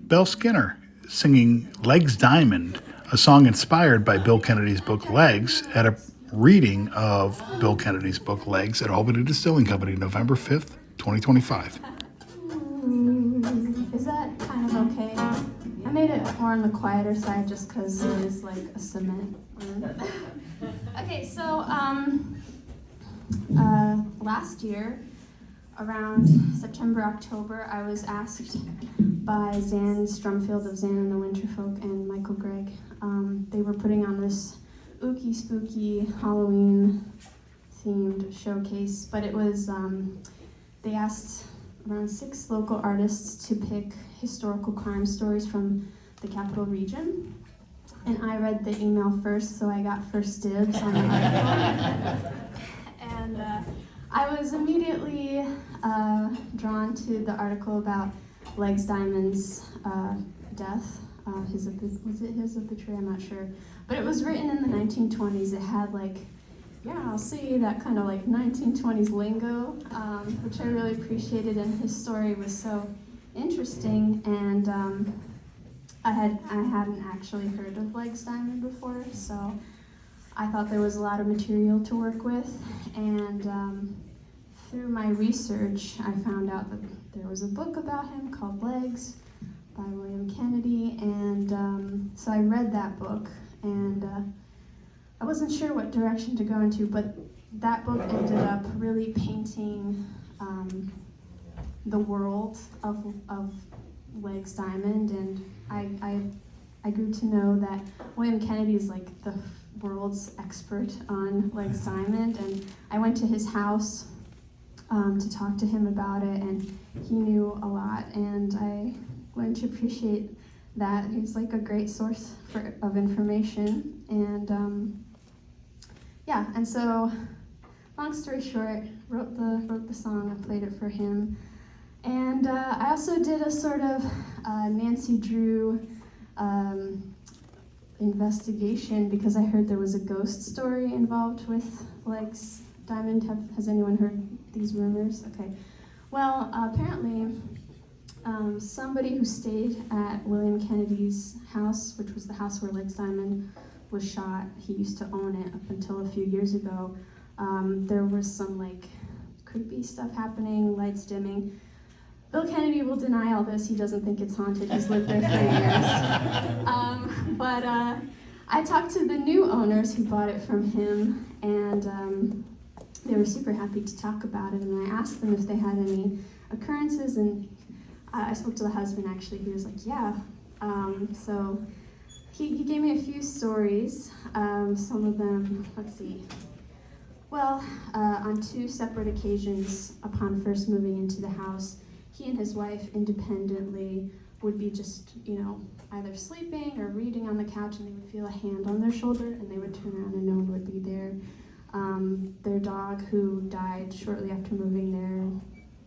Belle-Skinner singing Legs Diamond, a song inspired by Bill Kennedy's book Legs, at a reading of Bill Kennedy's book Legs at Albany Distilling Company, November 5th, 2025. Is that kind of okay? I made it more on the quieter side just because it is like a cement room. Okay, so last year, around September, October, I was asked by Zan Strumfield of Zan and the Winterfolk and Michael Gregg. They were putting on this ooky spooky Halloween themed showcase, but it was, they asked around 6 local artists to pick historical crime stories from the Capital Region. And I read the email first, so I got first dibs on the article. And I was immediately drawn to the article about Legs Diamond's death. Was it his obituary? I'm not sure. But it was written in the 1920s. It had I'll see, that kind of 1920s lingo, which I really appreciated, and his story was so interesting. And I hadn't actually heard of Legs Diamond before, so I thought there was a lot of material to work with. And through my research, I found out that there was a book about him called Legs by William Kennedy, and so I read that book, and I wasn't sure what direction to go into, but that book ended up really painting the world of Legs Diamond, and I grew to know that William Kennedy is the world's expert on Legs Diamond, and I went to his house to talk to him about it, and he knew a lot, and I learned to appreciate that. He's a great source of information, and and so long story short, wrote the song, I played it for him, and I also did a sort of Nancy Drew investigation because I heard there was a ghost story involved with Legs Diamond. Has anyone heard these rumors? Okay. Well, apparently somebody who stayed at William Kennedy's house, which was the house where Legs Diamond was shot, he used to own it up until a few years ago. There was some creepy stuff happening, lights dimming. Bill Kennedy will deny all this. He doesn't think it's haunted. He's lived there for years. But I talked to the new owners who bought it from him, and they were super happy to talk about it. And I asked them if they had any occurrences, and I spoke to the husband, actually. He was like, yeah. So he gave me a few stories. Some of them, let's see. Well, on 2 separate occasions, upon first moving into the house, he and his wife independently would be just, either sleeping or reading on the couch, and they would feel a hand on their shoulder, and they would turn around and no one would be there. Their dog, who died shortly after moving there,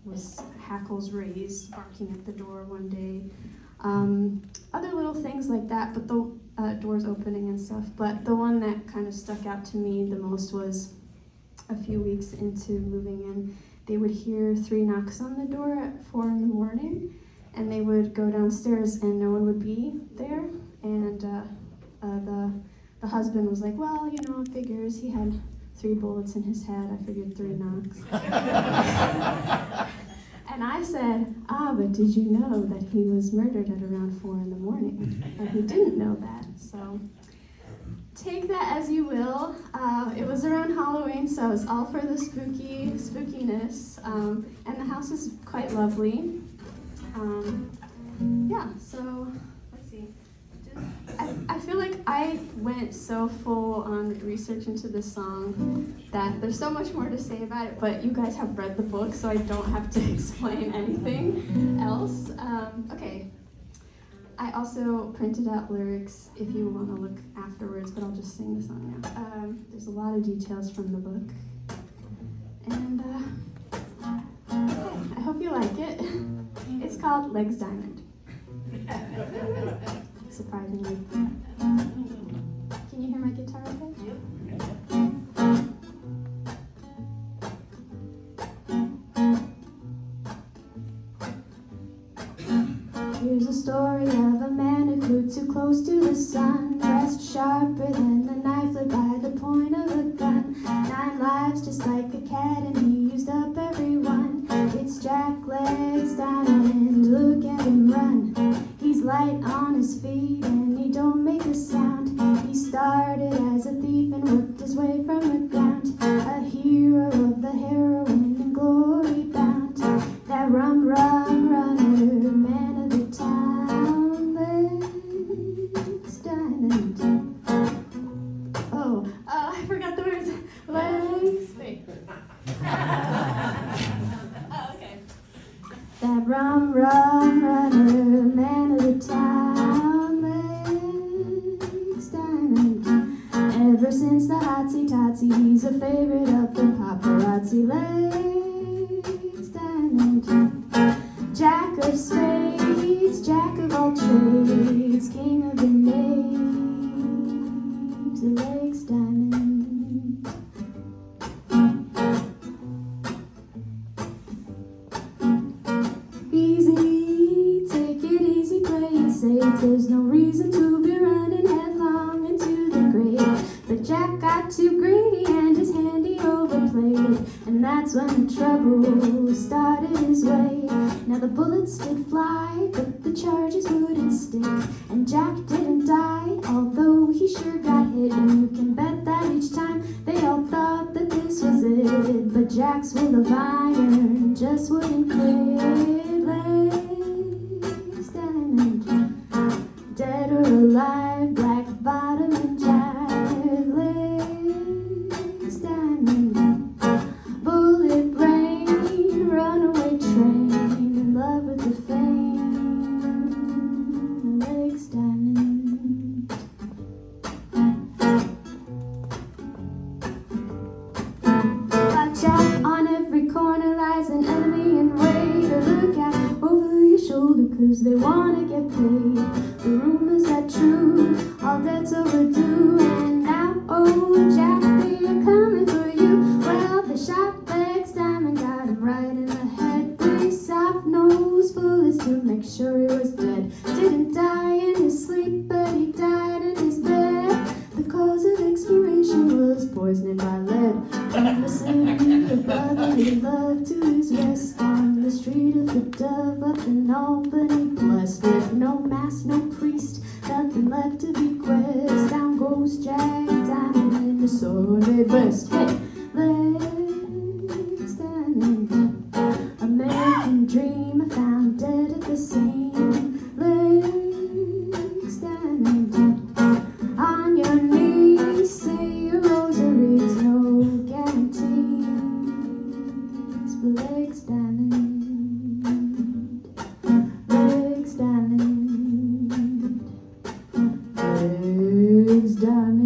was hackles raised, barking at the door one day. Other little things like that, but the doors opening and stuff. But the one that kind of stuck out to me the most was a few weeks into moving in, they would hear 3 knocks on the door at 4 in the morning, and they would go downstairs and no one would be there. And the husband was like, well, figures, he had 3 bullets in his head, I figured 3 knocks. And I said, but did you know that he was murdered at around 4 in the morning? And he didn't know that, so take that as you will. It was around Halloween, so it was all for the spookiness, and the house is quite lovely. So let's see. I feel like I went so full on research into this song that there's so much more to say about it, but you guys have read the book, so I don't have to explain anything else. Okay. I also printed out lyrics if you want to look afterwards, but I'll just sing the song now. There's a lot of details from the book. And I hope you like it. It's called Legs Diamond. Surprisingly. Can you hear my guitar okay? Here's a story story of a man who flew too close to the sun, dressed sharper than a knife, led by the point of a gun. 9 lives just like a cat, and he used up every one. It's Jack Legs Diamond, look at him run. He's light on his feet and he don't make a sound. He started as a thief and worked his way from the ground. A hero of the heroin and glory bound. That rum runner, man of the town, Legs Diamond. Oh, I forgot the words. Legs. Wait. Oh, okay. That rum runner, man of the town, Legs Diamond. Ever since the hotsy-totsy, he's a favorite of the paparazzi. Legs Diamond. Jack of spades, jack of all trades, king of the knaves, Legs Diamond. Easy, take it easy, play it safe. There's no reason to be running headlong into the grave. But Jack got too greedy and his hand he overplayed, and that's when the trouble started his way. Now the bullets did fly, but the charges wouldn't stick, and Jack didn't die, although he sure got hit. And you can bet that each time they all thought that this was it, but Jack's will of iron just wouldn't quit. Legs Diamond, dead or alive, black bottom and jive. Legs Diamond, bullet brain, runaway train, in love with the fame. Legs Diamond. Got Jack on every corner, lies an enemy in wait. To look at over your shoulder, 'cause they wanna get paid. The rumors are true, all debts overdue, and now, oh Jack, they are coming for you. Well, they shot Legs Diamond, got him right in the head. 3 soft-nosed bullets to make sure he was dead. Didn't die in his sleep, but he died in his bed. The cause of expiration was poisoning by lead. In the city of brotherly love to his rest, on the street of the Dove up in Albany, blessed with no mass, no priest, nothing left to bequest. Down goes Jack Diamond in the Sunday best. Hey, Legs Diamond, American dream found dead at the scene. Legs Diamond, on your knees, say your rosaries, no guarantees. But Legs Diamond, Legs Diamond, Legs Diamond.